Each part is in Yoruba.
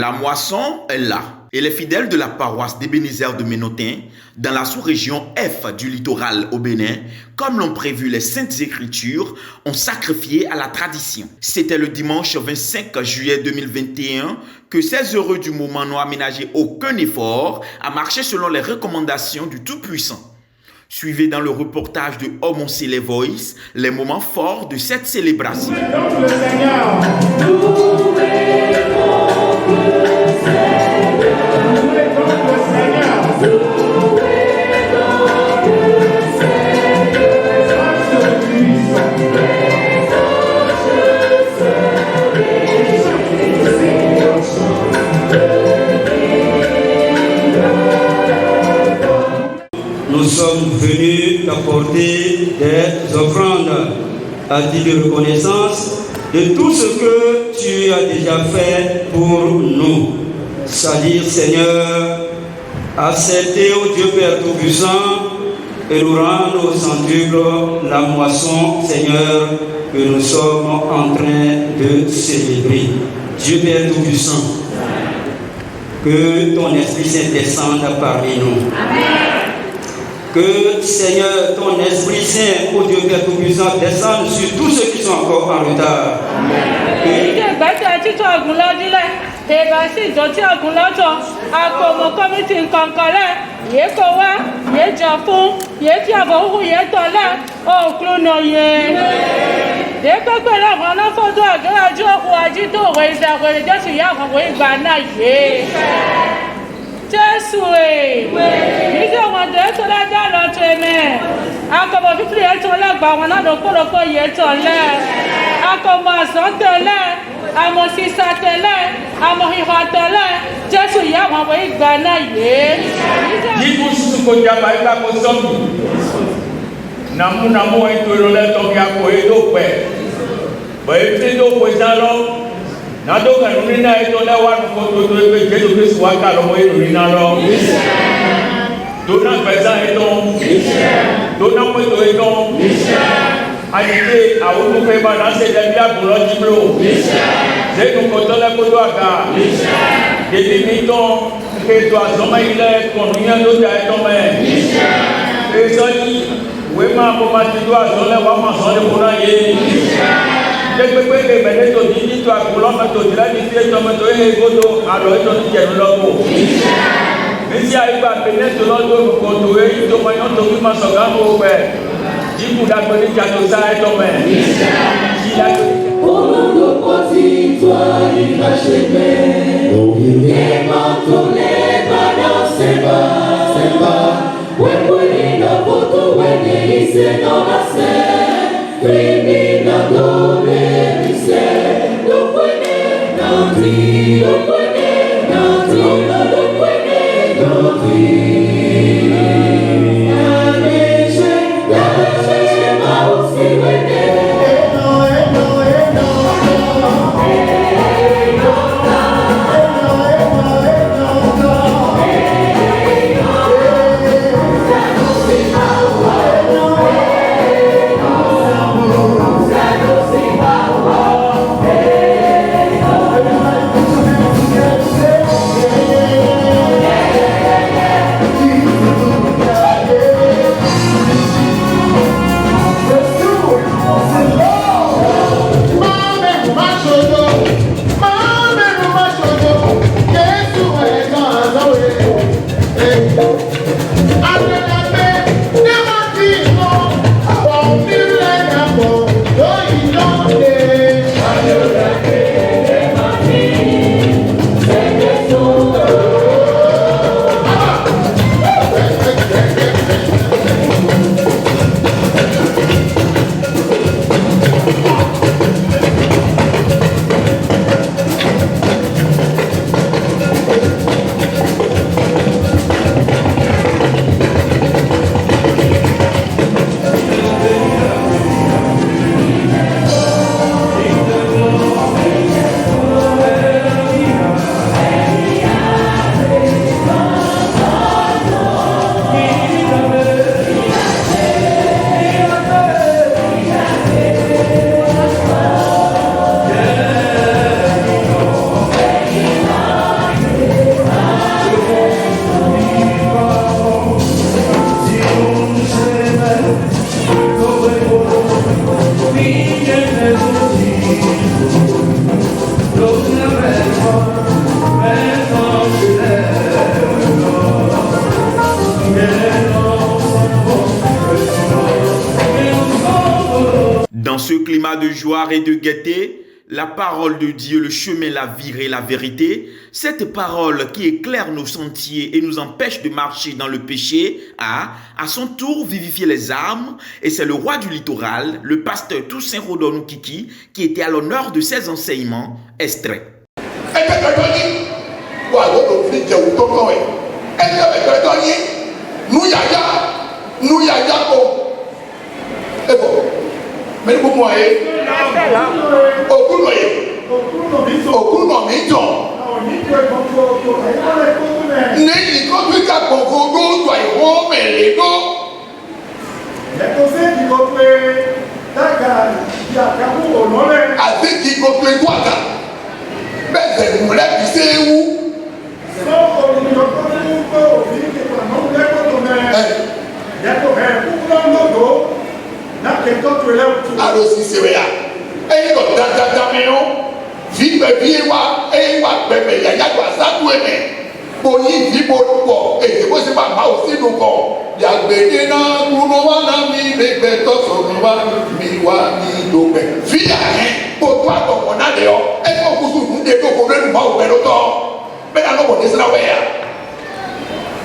La moisson est là et les fidèles de la paroisse d'Ebenezer de Ménotin, dans la sous-région F du littoral au Bénin, comme l'ont prévu les Saintes Écritures, ont sacrifié à la tradition. C'était le dimanche 25 juillet 2021 que ces heureux du moment n'ont aménagé aucun effort à marcher selon les recommandations du Tout-Puissant. Suivez dans le reportage de Homme on sait les Voice les moments forts de cette célébration. Nous sommes venus t'apporter des offrandes à titre de reconnaissance de tout ce que tu as déjà fait pour nous. C'est-à-dire, Seigneur, accepter au Dieu Père Tout-Puissant et nous rendre au centuple la moisson, Seigneur, que nous sommes en train de célébrer. Dieu Père Tout-Puissant, que ton Esprit Saint descende parmi nous. Amen. Que, Seigneur, ton Esprit Saint, ô Dieu Père Tout-Puissant, descende sur tous ceux qui sont encore en retard. Jésù ìdí wọn dé tó lájà lọ tó ẹmẹ akọmọ fífi yẹn tó lẹgbàá wọn náà lọpọlọpọ yẹn tó lẹ akọmọ àsán tẹlẹ àmọ sísá tẹlẹ àmọ ìhà tẹlẹ Jésù ìyá wọn wọ ìgbà náà yé. Yíkú sísun kò jábà ìgbà kò sọ́ọ̀tù nàmúnàmú ètò ìrọ̀lẹ́ tọ́kì àpò ètò pẹ̀ bẹ̀rẹ̀ tí tó pè sá lọ. Nado kanuni na ito na watu koto to ebe Jesu Kristo waka lo mo inu na lo. Dona pesa ito. Dona mo ito ito. Ayike awudu pe ba na se dem ya bulo jiblo. Jesu koto le koto aga. Debi mi to ke to azoma ile konunya do ja ito me. Eso ni we ma bo ma ti do azole wa ma so le bona ye. Gbẹgbẹgbẹ ke bẹ̀rẹ̀ tó di ní tó àkùlọ́ mẹ́tò ìdílé ní fi ètò mẹ́tò yẹ gbọdọ̀ àlọ́ ètò ti jẹ̀nu lọ́wọ́. Bísí àyíká bẹ̀rẹ̀ tó lọ́dọ̀ kòtò èyí tó mọ yọ́n tó fi máa sọ̀gá mọ́ bẹ̀. Jíkù dàgbẹ́ ní jàdó sá ẹ̀tọ́ mẹ́. Olùdókòó ti tó àyíká ṣe bẹ́ẹ̀. Ẹ̀ma tó lè padà sẹ́gbà. Wẹ́pẹ́ iná kótó wẹ́nẹ̀ ìṣe náà lásẹ̀. Criminal glory, lo puede Dans ce climat de joie et de gaieté, la parole de Dieu, le chemin, la vie et la vérité, cette parole qui éclaire nos sentiers et nous empêche de marcher dans le péché, a, à son tour, vivifié les âmes, et c'est le roi du littoral, le pasteur Toussaint Rodon-Kiki, qui était à l'honneur de ces enseignements, extrait.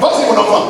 Voici mon enfant.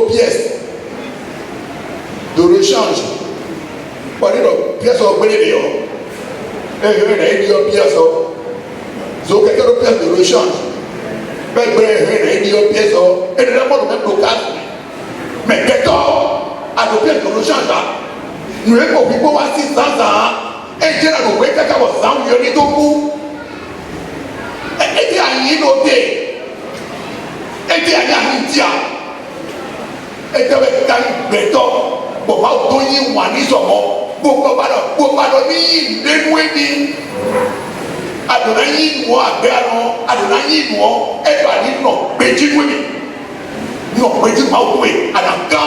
Pièces de rechange. Pour les pièces au prix de pièces de rechange. Et de la mode même local. Mais à nos pièces de rechange, nous avons vu pour 600 ans. Et j'ai la nouvelle qui a 100 millions de coups. Et il y a une noté. Et il y a une tia. Et tu as un béton pour pas donner un manisson pour pas donner des nuits adonai moi béano adonai moi et pas dire non petit oui non petit pas oui adanga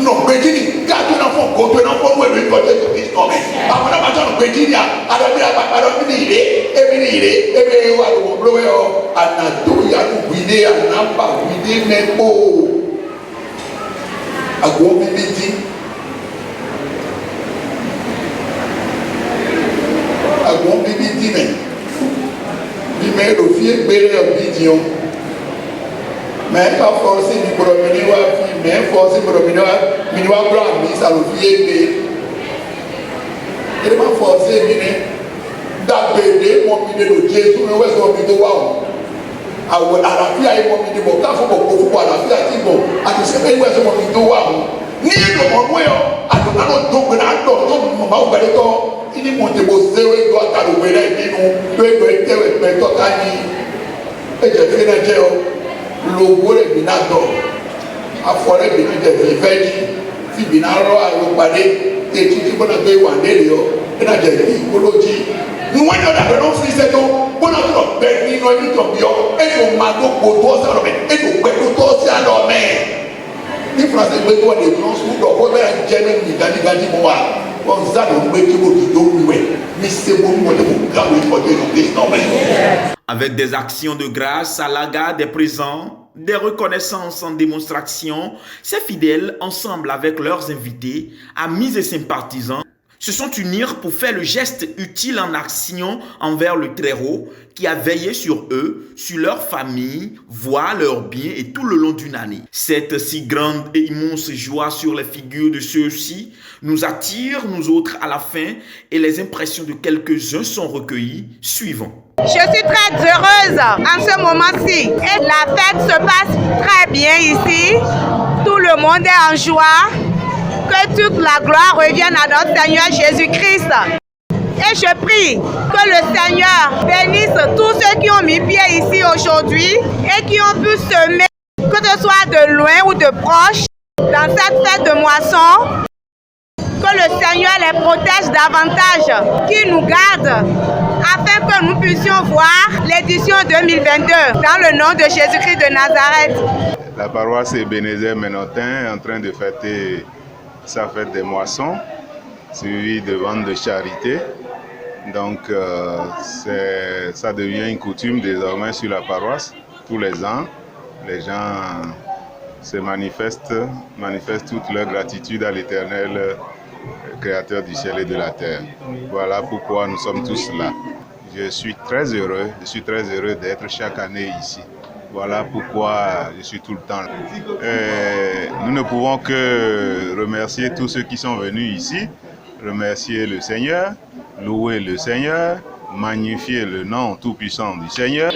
non petit car tu n'as pas côté non pas oui côté de Christ non mais après ma tante petit ya alors il et wa le bloé anato ya guider anamba guider mais oh agbo bibiti mais bi mais le vieux béré bidion mais pas forcer du promener wa mais forcer promener wa minwa blanc mi ça le vieux bé il m'a forcé mine d'abédé mon bidé de Jésus mais ouais son bidé wa awo àlàáfíà yìí mo mi di mo ká fún mo kó fún àlàáfíà tí mo àti sẹ́fẹ̀ ìwé ẹ̀sọ́ mo mi tó wà mo ní ìlú ọ̀nù ẹ̀ àdùnnà ló tó gbé náà dọ̀ tó mọ̀ máa gbẹ̀rẹ̀ tọ́ ìdí mo ti mo sẹ́wé tó àtàlù gbẹ̀rẹ̀ nínú gbẹ̀gbẹ̀ tẹ̀wẹ̀ gbẹ̀tọ́ ká ní ẹ̀jẹ̀ fi náà jẹ́ ọ lówó rẹ̀ bí náà dọ̀ afọ̀rẹ́ bí náà jẹ́ fi fẹ́ ní tí bí náà rọ àlùpàdé ètí tí bọ́nà gbé wà nílẹ̀ ọ bí náà jẹ́ ìkólójì nuwọ́n ní ọ̀dà bẹ̀rẹ̀ ló fi ṣètò bọ́nà tó lọ bẹ́ẹ̀ nínú ẹni tó bí ọ ẹni o máa tó kó tó ọ̀sẹ̀ ọ̀rọ̀ mẹ́ ẹni o pẹ́ tó tó ọ̀sẹ̀ àlọ́ mẹ́ ní fúnra gbé tó wà lè lọ sùn lọ kó bẹ́ẹ̀ jẹ́ ní ìdánidáni mọ́ wa wọ́n ń sábà ń gbé kí mo ti tó wíwẹ̀ ní sebo ní wọ́n lè mú gáwé ìfọ̀jọ́ ìfọ̀jọ́ ìfọ̀jọ́. Avec des actions de grâce à l'égard des présents, des reconnaissances en démonstration, ces fidèles, ensemble avec leurs invités, amis et sympathisants, se sont unis pour faire le geste utile en action envers le Très-Haut qui a veillé sur eux, sur leur famille, voix, leurs biens et tout le long d'une année. Cette si grande et immense joie sur les figures de ceux-ci nous attire, nous autres, à la fin, et les impressions de quelques-uns sont recueillies. Suivons. Je suis très heureuse en ce moment-ci. Et la fête se passe très bien ici. Tout le monde est en joie. Que toute la gloire revienne à notre Seigneur Jésus-Christ. Et je prie que le Seigneur bénisse tous ceux qui ont mis pied ici aujourd'hui et qui ont pu semer, que ce soit de loin ou de proche, dans cette fête de moisson. Que le Seigneur les protège davantage, qu'il nous garde, afin que nous puissions voir l'édition 2022 dans le nom de Jésus-Christ de Nazareth. La paroisse Ebenezer Ménotin est en train de fêter sa fête des moissons, suivie de ventes de charité. Donc ça devient une coutume désormais sur la paroisse. Tous les ans, les gens se manifestent toute leur gratitude à l'Éternel, Créateur du ciel et de la terre. Voilà pourquoi nous sommes tous là. Je suis très heureux d'être chaque année ici. Voilà pourquoi je suis tout le temps là. Nous ne pouvons que remercier tous ceux qui sont venus ici, remercier le Seigneur, louer le Seigneur, magnifier le nom tout-puissant du Seigneur.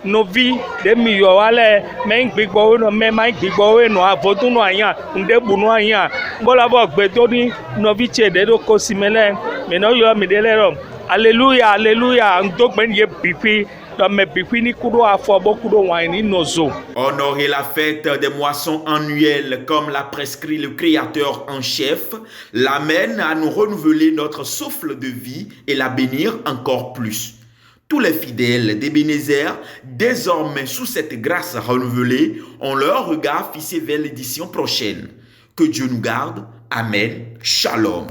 Novi de miyo ale men gbigbo no me mai gbigbo we no avodu no anya nde bunu anya bola bo gbedo ni novi che de do kosimele me no yo mi de lero hallelujah hallelujah ndo gben ye bipi do me bipi ni kudo afo bo kudo wan ni nozo. Honorer la fête des moissons annuelles comme l'a prescrit le Créateur en chef l'amène à nous renouveler notre souffle de vie et la bénir encore plus. Tous les fidèles d'Ebenezer, désormais sous cette grâce renouvelée, ont leur regard fixé vers l'édition prochaine. Que Dieu nous garde. Amen. Shalom.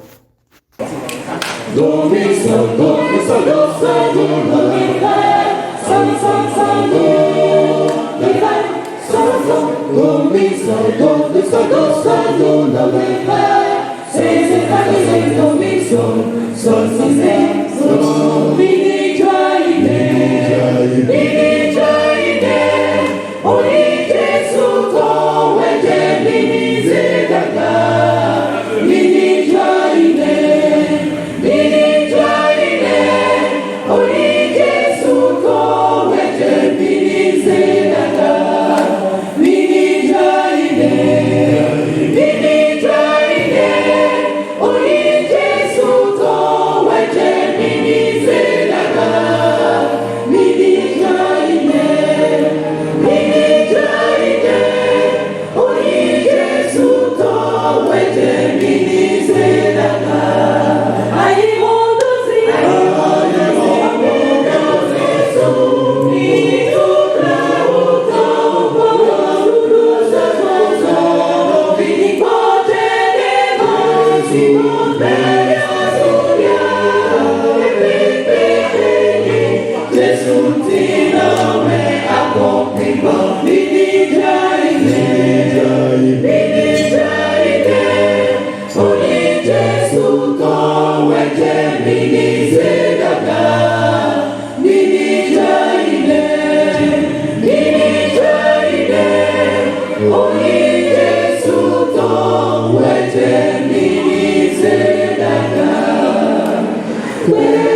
Yeah.